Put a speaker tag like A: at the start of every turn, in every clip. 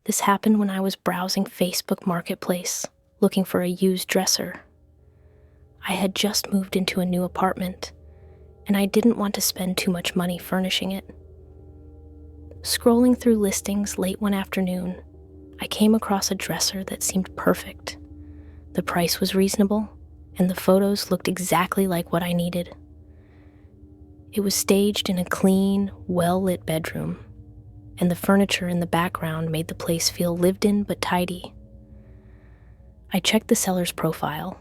A: This happened when I was browsing Facebook Marketplace, looking for a used dresser. I had just moved into a new apartment, and I didn't want to spend too much money furnishing it. Scrolling through listings late one afternoon, I came across a dresser that seemed perfect. The price was reasonable, and the photos looked exactly like what I needed. It was staged in a clean, well-lit bedroom, and the furniture in the background made the place feel lived in but tidy. I checked the seller's profile.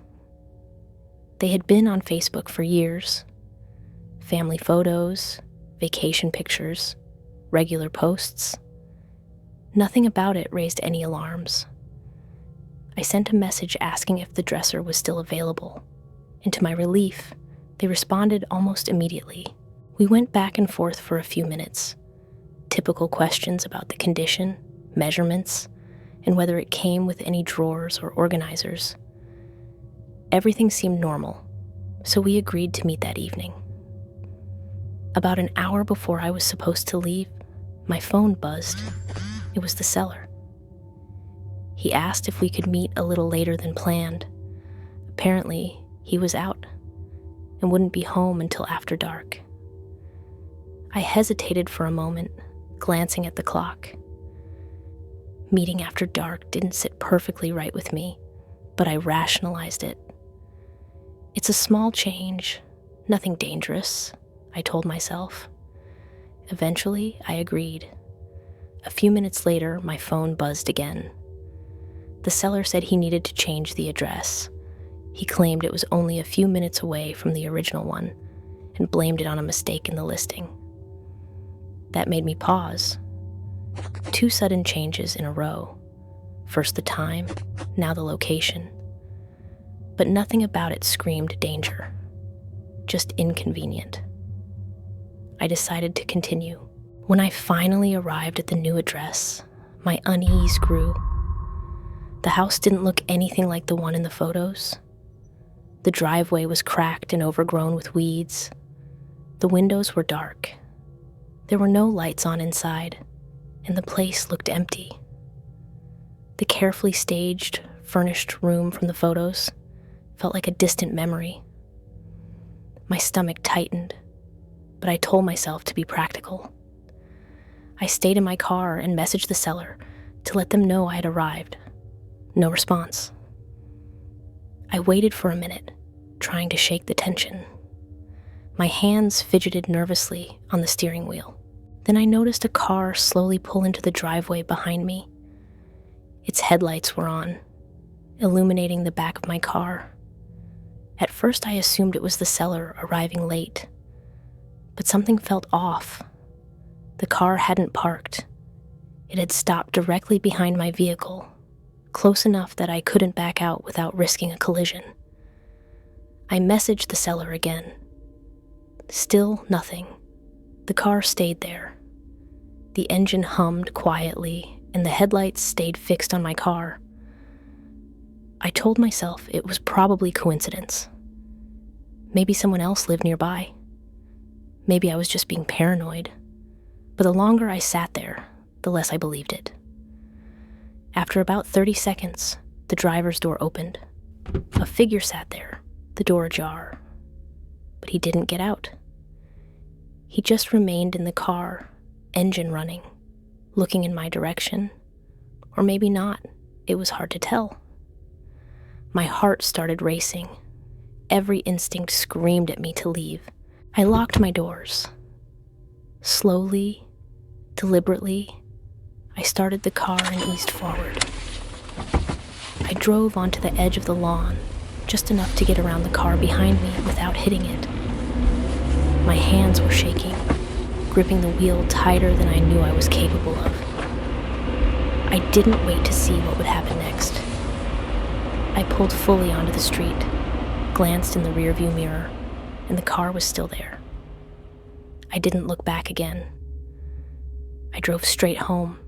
A: They had been on Facebook for years. Family photos, vacation pictures, regular posts. Nothing about it raised any alarms. I sent a message asking if the dresser was still available, and to my relief, they responded almost immediately. We went back and forth for a few minutes. Typical questions about the condition, measurements, and whether it came with any drawers or organizers. Everything seemed normal, so we agreed to meet that evening. About an hour before I was supposed to leave, my phone buzzed. It was the seller. He asked if we could meet a little later than planned. Apparently, he was out and wouldn't be home until after dark. I hesitated for a moment, glancing at the clock. Meeting after dark didn't sit perfectly right with me, but I rationalized it. It's a small change, nothing dangerous, I told myself. Eventually, I agreed. A few minutes later, my phone buzzed again. The seller said he needed to change the address. He claimed it was only a few minutes away from the original one and blamed it on a mistake in the listing. That made me pause. 2 sudden changes in a row. First the time, now the location. But nothing about it screamed danger, just inconvenient. I decided to continue. When I finally arrived at the new address, my unease grew. The house didn't look anything like the one in the photos. The driveway was cracked and overgrown with weeds. The windows were dark. There were no lights on inside, and the place looked empty. The carefully staged, furnished room from the photos felt like a distant memory. My stomach tightened, but I told myself to be practical. I stayed in my car and messaged the seller to let them know I had arrived. No response. I waited for a minute, trying to shake the tension. My hands fidgeted nervously on the steering wheel. Then I noticed a car slowly pull into the driveway behind me. Its headlights were on, illuminating the back of my car. At first I assumed it was the seller arriving late, but something felt off. The car hadn't parked. It had stopped directly behind my vehicle, close enough that I couldn't back out without risking a collision. I messaged the seller again. Still nothing. The car stayed there. The engine hummed quietly, and the headlights stayed fixed on my car. I told myself it was probably coincidence. Maybe someone else lived nearby. Maybe I was just being paranoid. But the longer I sat there, the less I believed it. After about 30 seconds, the driver's door opened. A figure sat there, the door ajar. But he didn't get out. He just remained in the car, engine running, looking in my direction. Or maybe not. It was hard to tell. My heart started racing. Every instinct screamed at me to leave. I locked my doors. Slowly, deliberately, I started the car and eased forward. I drove onto the edge of the lawn, just enough to get around the car behind me without hitting it. My hands were shaking, gripping the wheel tighter than I knew I was capable of. I didn't wait to see what would happen next. I pulled fully onto the street, glanced in the rearview mirror, and the car was still there. I didn't look back again. I drove straight home,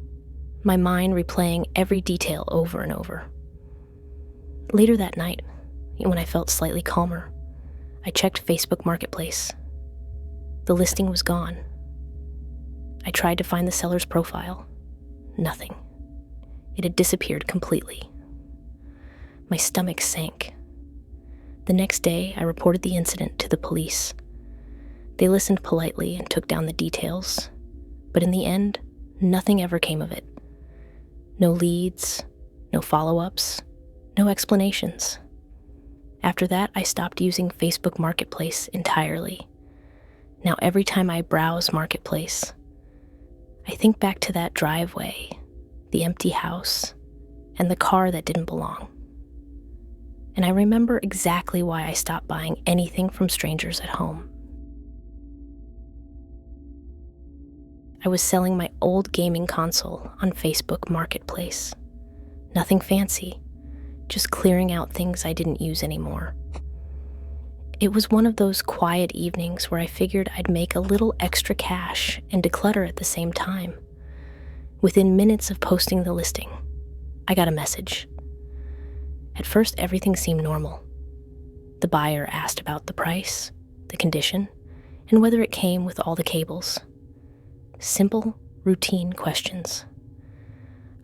A: my mind replaying every detail over and over. Later that night, when I felt slightly calmer, I checked Facebook Marketplace. The listing was gone. I tried to find the seller's profile. Nothing. It had disappeared completely. My stomach sank. The next day, I reported the incident to the police. They listened politely and took down the details, but in the end, nothing ever came of it. No leads, no follow-ups, no explanations. After that, I stopped using Facebook Marketplace entirely. Now every time I browse Marketplace, I think back to that driveway, the empty house, and the car that didn't belong. And I remember exactly why I stopped buying anything from strangers at home. I was selling my old gaming console on Facebook Marketplace. Nothing fancy, just clearing out things I didn't use anymore. It was one of those quiet evenings where I figured I'd make a little extra cash and declutter at the same time. Within minutes of posting the listing, I got a message. At first, everything seemed normal. The buyer asked about the price, the condition, and whether it came with all the cables. Simple, routine questions.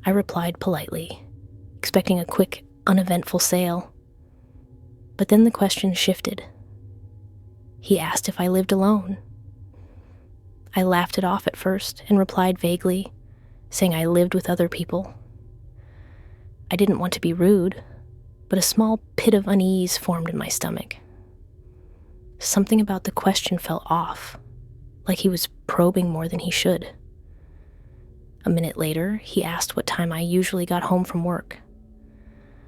A: I replied politely, expecting a quick, uneventful sale. But then the question shifted. He asked if I lived alone. I laughed it off at first and replied vaguely, saying I lived with other people. I didn't want to be rude, but a small pit of unease formed in my stomach. Something about the question felt off, like he was probing more than he should. A minute later, he asked what time I usually got home from work.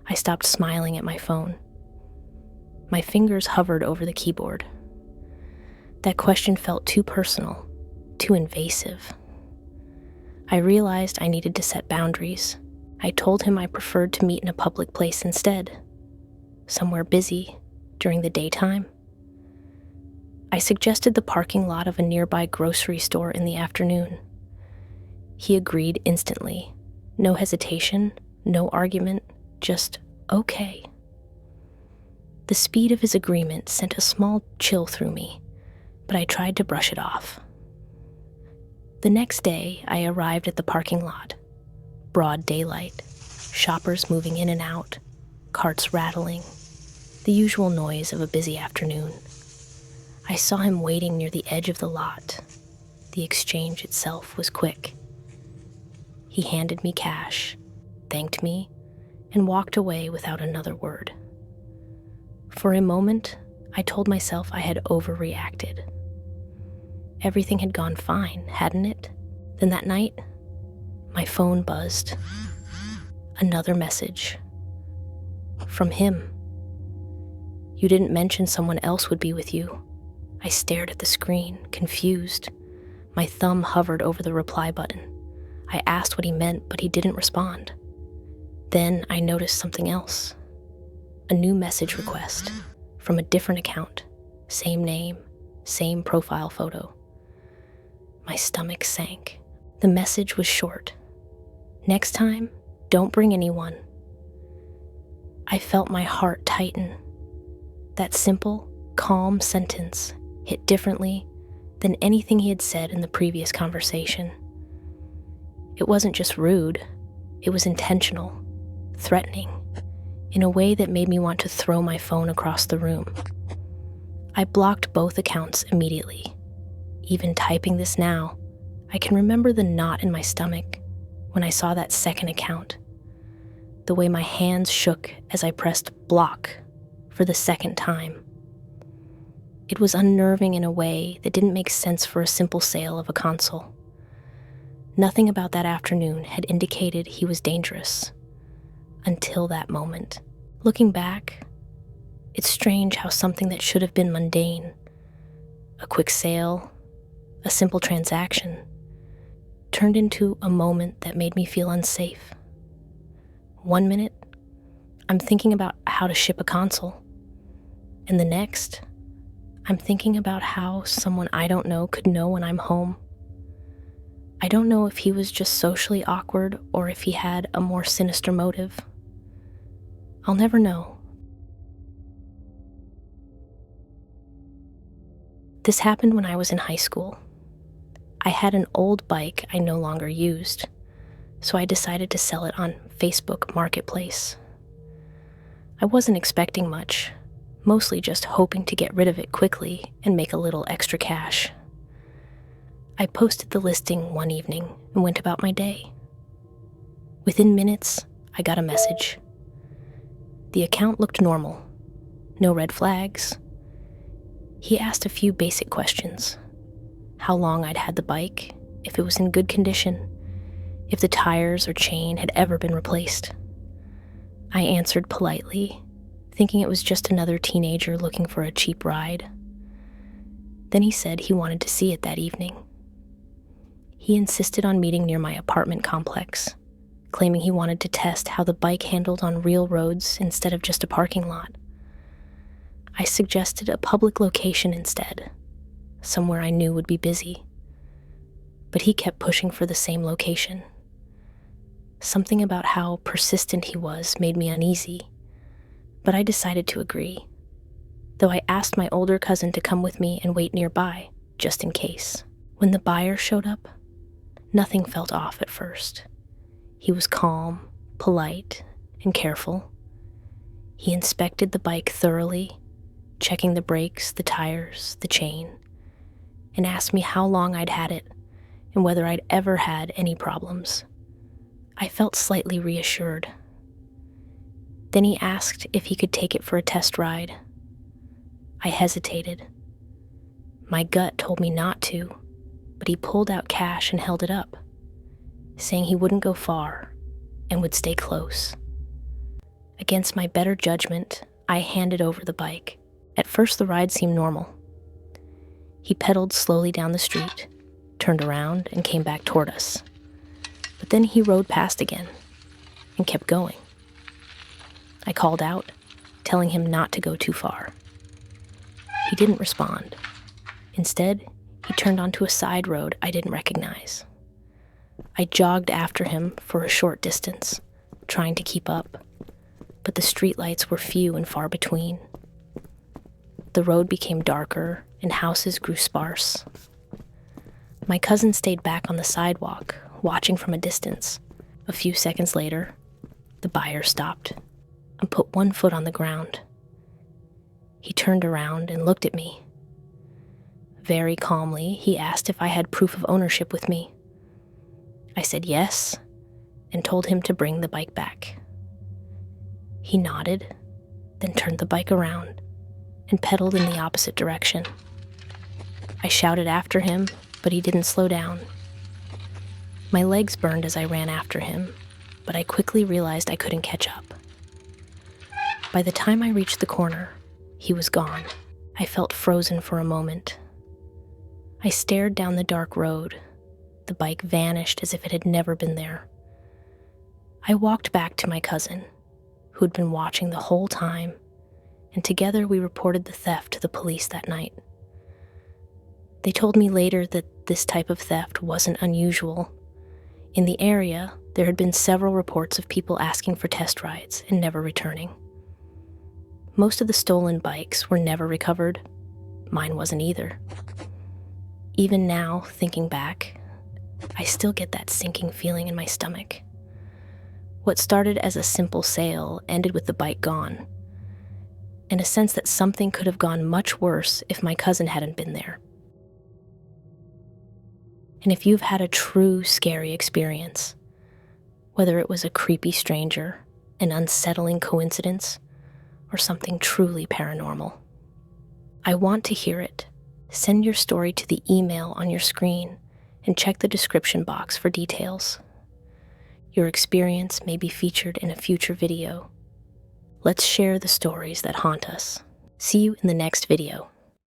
A: I stopped smiling at my phone. My fingers hovered over the keyboard. That question felt too personal, too invasive. I realized I needed to set boundaries. I told him I preferred to meet in a public place instead, somewhere busy during the daytime. I suggested the parking lot of a nearby grocery store in the afternoon. He agreed instantly. No hesitation, no argument, just okay. The speed of his agreement sent a small chill through me, but I tried to brush it off. The next day, I arrived at the parking lot. Broad daylight, shoppers moving in and out, carts rattling, the usual noise of a busy afternoon. I saw him waiting near the edge of the lot. The exchange itself was quick. He handed me cash, thanked me, and walked away without another word. For a moment, I told myself I had overreacted. Everything had gone fine, hadn't it? Then that night, my phone buzzed. Another message. From him. You didn't mention someone else would be with you. I stared at the screen, confused. My thumb hovered over the reply button. I asked what he meant, but he didn't respond. Then I noticed something else. A new message request from a different account. Same name, same profile photo. My stomach sank. The message was short. Next time, don't bring anyone. I felt my heart tighten. That simple, calm sentence hit differently than anything he had said in the previous conversation. It wasn't just rude, it was intentional, threatening, in a way that made me want to throw my phone across the room. I blocked both accounts immediately. Even typing this now, I can remember the knot in my stomach when I saw that second account, the way my hands shook as I pressed block for the second time. It was unnerving in a way that didn't make sense for a simple sale of a console. Nothing about that afternoon had indicated he was dangerous, until that moment. Looking back, it's strange how something that should have been mundane, a quick sale, a simple transaction, turned into a moment that made me feel unsafe. 1 minute, I'm thinking about how to ship a console, and the next, I'm thinking about how someone I don't know could know when I'm home. I don't know if he was just socially awkward or if he had a more sinister motive. I'll never know. This happened when I was in high school. I had an old bike I no longer used, so I decided to sell it on Facebook Marketplace. I wasn't expecting much, mostly just hoping to get rid of it quickly and make a little extra cash. I posted the listing one evening and went about my day. Within minutes, I got a message. The account looked normal, no red flags. He asked a few basic questions. How long I'd had the bike, if it was in good condition, if the tires or chain had ever been replaced. I answered politely, thinking it was just another teenager looking for a cheap ride. Then he said he wanted to see it that evening. He insisted on meeting near my apartment complex, claiming he wanted to test how the bike handled on real roads instead of just a parking lot. I suggested a public location instead, somewhere I knew would be busy. But he kept pushing for the same location. Something about how persistent he was made me uneasy, but I decided to agree, though I asked my older cousin to come with me and wait nearby, just in case. When the buyer showed up, nothing felt off at first. He was calm, polite, and careful. He inspected the bike thoroughly, checking the brakes, the tires, the chain, and asked me how long I'd had it and whether I'd ever had any problems. I felt slightly reassured. Then he asked if he could take it for a test ride. I hesitated. My gut told me not to, but he pulled out cash and held it up, saying he wouldn't go far and would stay close. Against my better judgment, I handed over the bike. At first, the ride seemed normal. He pedaled slowly down the street, turned around, and came back toward us. But then he rode past again and kept going. I called out, telling him not to go too far. He didn't respond. Instead, he turned onto a side road I didn't recognize. I jogged after him for a short distance, trying to keep up, but the streetlights were few and far between. The road became darker and houses grew sparse. My cousin stayed back on the sidewalk, watching from a distance. A few seconds later, the buyer stopped and put one foot on the ground. He turned around and looked at me. Very calmly, he asked if I had proof of ownership with me. I said yes, and told him to bring the bike back. He nodded, then turned the bike around and pedaled in the opposite direction. I shouted after him, but he didn't slow down. My legs burned as I ran after him, but I quickly realized I couldn't catch up. By the time I reached the corner, he was gone. I felt frozen for a moment. I stared down the dark road. The bike vanished as if it had never been there. I walked back to my cousin, who'd been watching the whole time, and together we reported the theft to the police that night. They told me later that this type of theft wasn't unusual. In the area, there had been several reports of people asking for test rides and never returning. Most of the stolen bikes were never recovered. Mine wasn't either. Even now, thinking back, I still get that sinking feeling in my stomach. What started as a simple sale ended with the bike gone, and a sense that something could have gone much worse if my cousin hadn't been there. And if you've had a true scary experience, whether it was a creepy stranger, an unsettling coincidence, or something truly paranormal, I want to hear it. Send your story to the email on your screen and check the description box for details. Your experience may be featured in a future video. Let's share the stories that haunt us. See you in the next video.